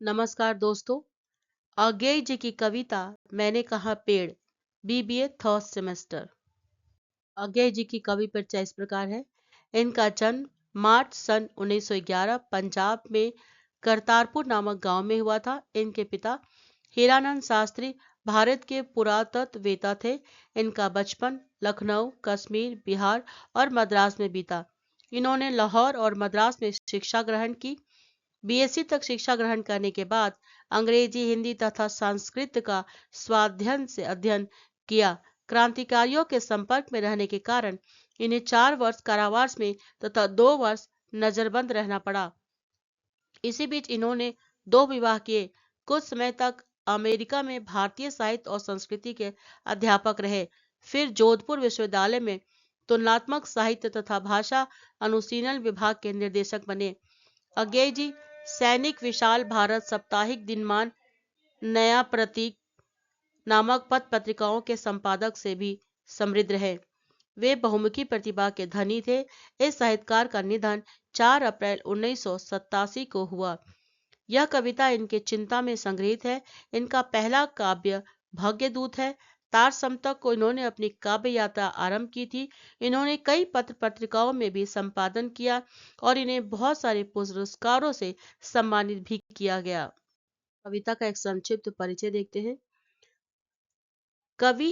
नमस्कार दोस्तों। अज्ञेय जी की कविता मैंने कहा पेड़, बीबीए थर्ड सेमेस्टर। अज्ञेय जी की कवि परिचय इस प्रकार है। इनका जन्म मार्च सन 1911 पंजाब में करतारपुर नामक गांव में हुआ था। इनके पिता हीरानंद शास्त्री भारत के पुरातत्ववेत्ता थे। इनका बचपन लखनऊ, कश्मीर, बिहार और मद्रास में बीता। इन्होंने लाहौर और मद्रास में शिक्षा ग्रहण की। बीएससी तक शिक्षा ग्रहण करने के बाद अंग्रेजी, हिंदी तथा संस्कृत का स्वाध्ययन से अध्ययन किया। क्रांतिकारियों के संपर्क में रहने के कारण इन्हें 4 वर्ष कारावास में तथा 2 वर्ष नजरबंद रहना पड़ा। इसी बीच इन्होंने 2 विवाह किए। कुछ समय तक अमेरिका में भारतीय साहित्य और संस्कृति के अध्यापक रहे। फिर जोधपुर विश्वविद्यालय में तुलनात्मक साहित्य तथा भाषा अनुशीलन विभाग के निर्देशक बने। अज्ञेय जी सैनिक, विशाल भारत, साप्ताहिक, दिनमान, नया प्रतीक नामक पत्र पत्रिकाओं के संपादक से भी समृद्ध रहे। वे बहुमुखी प्रतिभा के धनी थे। इस साहित्यकार का निधन 4 अप्रैल 1987 को हुआ। यह कविता इनके चिंता में संग्रहित है। इनका पहला काव्य भाग्यदूत है। तार समतक को इन्होंने अपनी काव्य यात्रा आरंभ की थी। इन्होंने कई पत्र पत्रिकाओं में भी संपादन किया और इन्हें बहुत सारे पुरस्कारों से सम्मानित भी किया गया। कविता का एक संक्षिप्त परिचय देखते हैं। कवि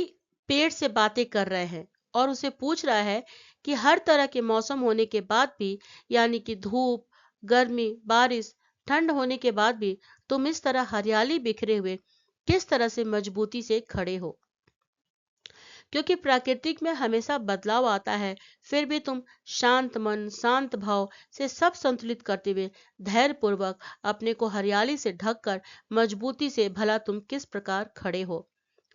पेड़ से बातें कर रहे हैं और उसे पूछ रहा है कि हर तरह के मौसम होने के बाद भी, यानी कि धूप, गर्मी, बारिश, ठंड होने के बाद भी तुम इस तरह हरियाली बिखरे हुए किस तरह से मजबूती से खड़े हो। क्योंकि प्राकृतिक में हमेशा बदलाव आता है, फिर भी तुम शांत मन, शांत भाव से सब संतुलित करते हुए धैर्य पूर्वक अपने को हरियाली से ढककर मजबूती से भला तुम किस प्रकार खड़े हो।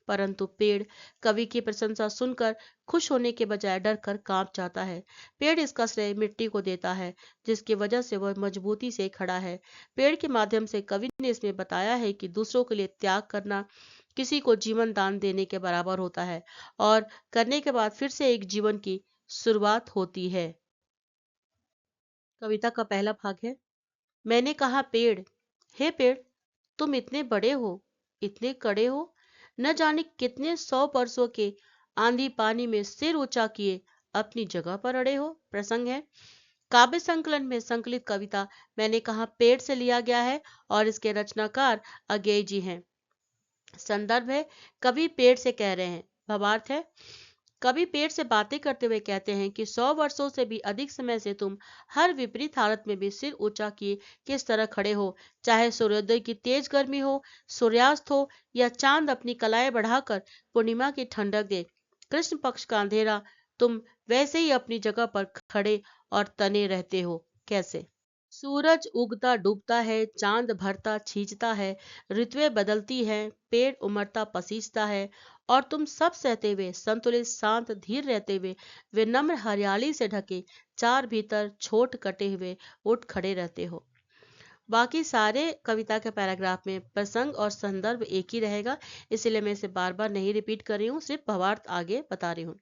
परंतु पेड़ कवि की प्रशंसा सुनकर खुश होने के बजाय डर कर कांप जाता है। पेड़ इसका श्रेय मिट्टी को देता है, जिसकी वजह से वह मजबूती से खड़ा है। पेड़ के माध्यम से कवि ने इसमें बताया है कि दूसरों के लिए त्याग करना किसी को जीवन दान देने के बराबर होता है और करने के बाद फिर से एक जीवन की शुरुआत होती है। कविता का पहला भाग है। मैंने कहा पेड़, हे पेड़, तुम इतने बड़े हो, इतने कड़े हो, न जाने कितने 100 वर्षों के आंधी पानी में सिर ऊंचा किए अपनी जगह पर अड़े हो। प्रसंग है। काव्य संकलन में संकलित कविता मैंने कहा पेड़ से लिया गया है और इसके रचनाकार अज्ञेय जी हैं। संदर्भ है, कवि पेड़ से कह रहे हैं। भावार्थ है, कवि पेड़ से बातें करते हुए कहते हैं कि 100 वर्षों से भी अधिक समय से तुम हर विपरीत हालत में भी सिर ऊंचा किए किस तरह खड़े हो। चाहे सूर्योदय की तेज गर्मी हो, सूर्यास्त हो या चांद अपनी कलाएं बढ़ाकर पूर्णिमा की ठंडक दे, कृष्ण पक्ष का अंधेरा, तुम वैसे ही अपनी जगह पर खड़े और तने रहते हो। कैसे? सूरज उगता डूबता है, चांद भरता छींचता है, ऋतुएं बदलती हैं, पेड़ उमड़ता पसीजता है और तुम सब सहते हुए, संतुलित, शांत, धीर रहते हुए, विनम्र हरियाली से ढके चार भीतर छोट कटे हुए उठ खड़े रहते हो। बाकी सारे कविता के पैराग्राफ में प्रसंग और संदर्भ एक ही रहेगा, इसलिए मैं इसे बार बार नहीं रिपीट कर रही हूँ, सिर्फ भावार्थ आगे बता रही हूँ।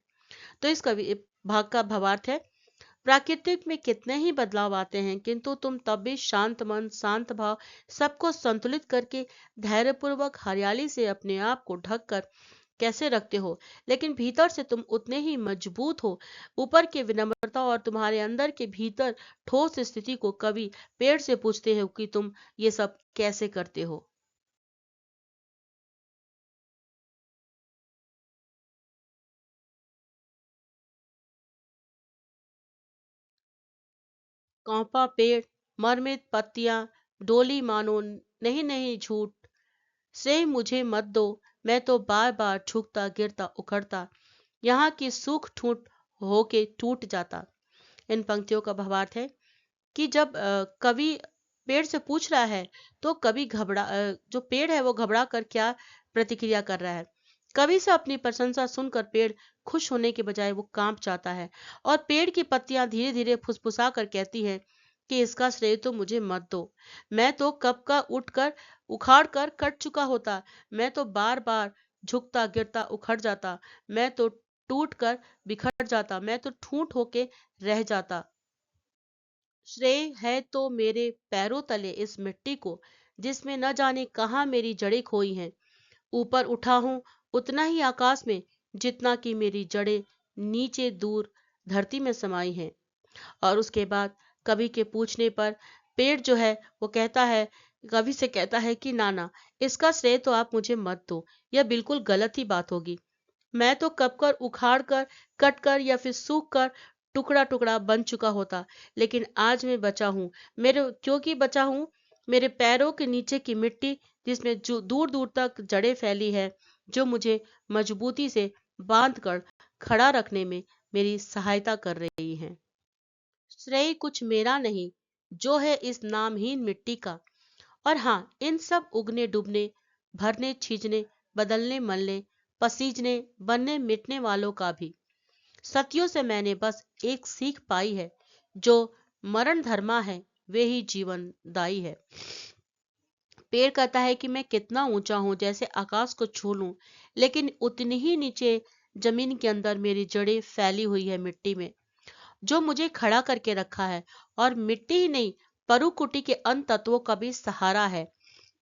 तो इस कवि भाग का भावार्थ है, प्राकृतिक में कितने ही बदलाव आते हैं, किंतु तुम तब भी शांत मन, शांत भाव, सबको संतुलित करके धैर्यपूर्वक हरियाली से अपने आप को ढक कर कैसे रखते हो, लेकिन भीतर से तुम उतने ही मजबूत हो। ऊपर की विनम्रता और तुम्हारे अंदर के भीतर ठोस स्थिति को कवि पेड़ से पूछते हो कि तुम ये सब कैसे करते हो। कौपा पेड़, मरमित पत्तियां, डोली मानो, नहीं नहीं झूठ से मुझे मत दो, मैं तो बार बार झुकता गिरता उखड़ता, यहाँ की सूख ठूट होके टूट जाता। इन पंक्तियों का भावार्थ है कि जब कवि पेड़ से पूछ रहा है तो कवि जो पेड़ है वो घबरा कर क्या प्रतिक्रिया कर रहा है। कवि से अपनी प्रशंसा सुनकर पेड़ खुश होने के बजाय वो कांप जाता है और पेड़ की पत्तियां धीरे धीरे फुसफुसा कर कहती हैं कि इसका श्रेय तो मुझे मत दो, मैं तो कब का उठकर उखाड़ कर कट चुका होता, मैं तो बार बार झुकता गिरता उखड़ जाता, मैं तो टूट कर बिखर जाता, मैं तो ठूंठ होके रह जाता। श्रेय है तो मेरे पैरों तले इस मिट्टी को, जिसमें न जाने कहाँ मेरी जड़ें खोई हैं। ऊपर उठा हूँ उतना ही आकाश में, जितना कि मेरी जड़ें नीचे दूर धरती में समाई हैं। और उसके बाद कवि के पूछने पर पेड़ जो है वो कहता है, कवि से कहता है कि नाना, इसका श्रेय तो आप मुझे मत दो, यह बिल्कुल गलत ही बात होगी। मैं तो कब कर उखाड़ कर, कट कर या फिर सूख कर टुकड़ा टुकड़ा बन चुका होता, लेकिन आज मैं बचा हूँ। मेरे क्योंकि बचा हूँ, मेरे पैरों के नीचे की मिट्टी, जिसमें जो दूर दूर तक जड़ें फैली है, जो मुझे मजबूती से बांध कर खड़ा रखने में मेरी सहायता कर रही है। श्रेय कुछ मेरा नहीं, जो है इस नामहीन मिट्टी का। और हाँ, इन सब उगने डूबने, भरने छीजने, बदलने मलने, पसीजने बनने मिटने वालों का भी। सदियों से मैंने बस एक सीख पाई है, जो मरण धर्मा है वे ही जीवनदायी है। पेड़ कहता है कि मैं कितना ऊंचा हूं, जैसे आकाश को छू लूं, लेकिन उतनी ही नीचे जमीन के अंदर मेरी जड़ें फैली हुई है मिट्टी में, जो मुझे खड़ा करके रखा है। और मिट्टी ही नहीं, परुकुटी के अन्य तत्वों का भी सहारा है।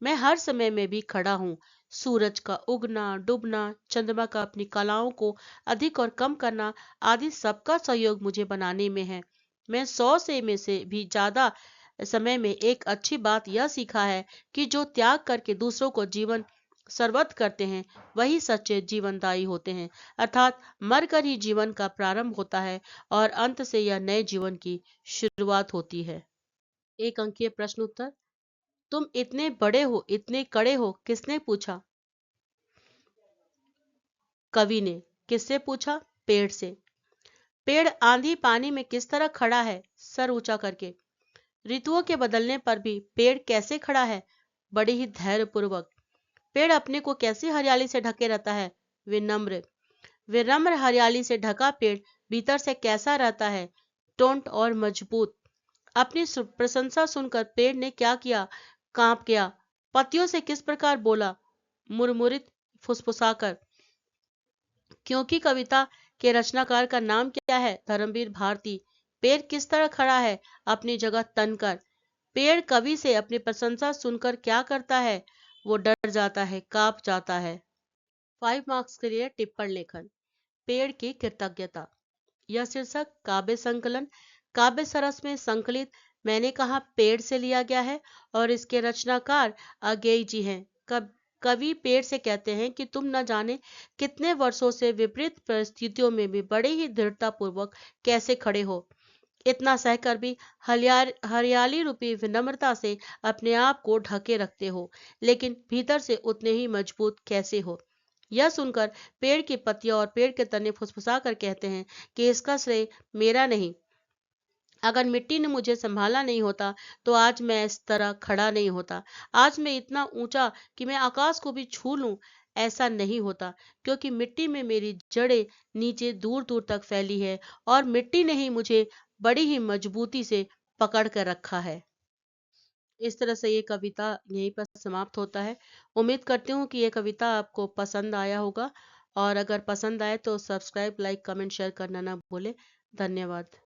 मैं हर समय में भी खड़ा हूँ। सूरज का उगना डूबना, चंद्रमा का अपनी कलाओं को अधिक और कम करना आदि सबका सहयोग मुझे बनाने में है। मैं 100 से में से भी ज्यादा समय में एक अच्छी बात यह सीखा है कि जो त्याग करके दूसरों को जीवन सर्वत करते हैं, वही सच्चे जीवनदायी होते हैं। अर्थात मरकर ही जीवन का प्रारंभ होता है और अंत से यह नए जीवन की शुरुआत होती है। एक अंकीय प्रश्न उत्तर। तुम इतने बड़े हो, इतने कड़े हो, किसने पूछा? कवि ने। किससे पूछा? पेड़ से। पेड़ आंधी पानी में किस तरह खड़ा है? सर ऊंचा करके। ऋतुओं के बदलने पर भी पेड़ कैसे खड़ा है? बड़े ही धैर्य पूर्वक। पेड़ अपने को कैसी हरियाली से ढके रहता है? विनम्र। विनम्र हरियाली से ढका पेड़ भीतर से कैसा रहता है? टोंट और मजबूत। अपनी प्रशंसा सुनकर पेड़ ने क्या किया? कांप गया। पत्तियों से किस प्रकार बोला? मुरमुरित फुसफुसाकर। क्योंकि कविता के रचनाकार का नाम क्या है? धर्मवीर भारती। पेड़ किस तरह खड़ा है? अपनी जगह तनकर। पेड़ कवि से अपनी प्रशंसा सुनकर क्या करता है? वो डर जाता है, कांप जाता है। 5 मार्क्स के लिए टिप्पण लेखन। पेड़ की कृतज्ञता। यह शीर्षक काव्य संकलन काव्य सरस में संकलित मैंने कहा पेड़ से लिया गया है और इसके रचनाकार अगेय जी हैं। कवि पेड़ से कहते हैं कि तुम न जाने कितने वर्षों से विपरीत परिस्थितियों में भी बड़े ही दृढ़ता पूर्वक कैसे खड़े हो। इतना सहकर भी हरियाली रूपी विनम्रता से अपने आप को ढके रखते हो, लेकिन भीतर से उतने ही मजबूत कैसे हो। यह सुनकर पेड़ की पत्तियां और पेड़ के तने फुसफुसा कर कहते हैं कि इसका श्रेय मेरा नहीं। अगर मिट्टी ने मुझे संभाला नहीं होता तो आज मैं इस तरह खड़ा नहीं होता। आज मैं इतना ऊंचा कि मैं आकाश को भी छू लूं, ऐसा नहीं होता, क्योंकि मिट्टी में मेरी जड़ें नीचे दूर दूर तक फैली है और मिट्टी ने ही मुझे बड़ी ही मजबूती से पकड़ कर रखा है। इस तरह से ये कविता यहीं पर समाप्त होता है। उम्मीद करती हूँ कि ये कविता आपको पसंद आया होगा, और अगर पसंद आए तो सब्सक्राइब, लाइक, कमेंट, शेयर करना ना भूले। धन्यवाद।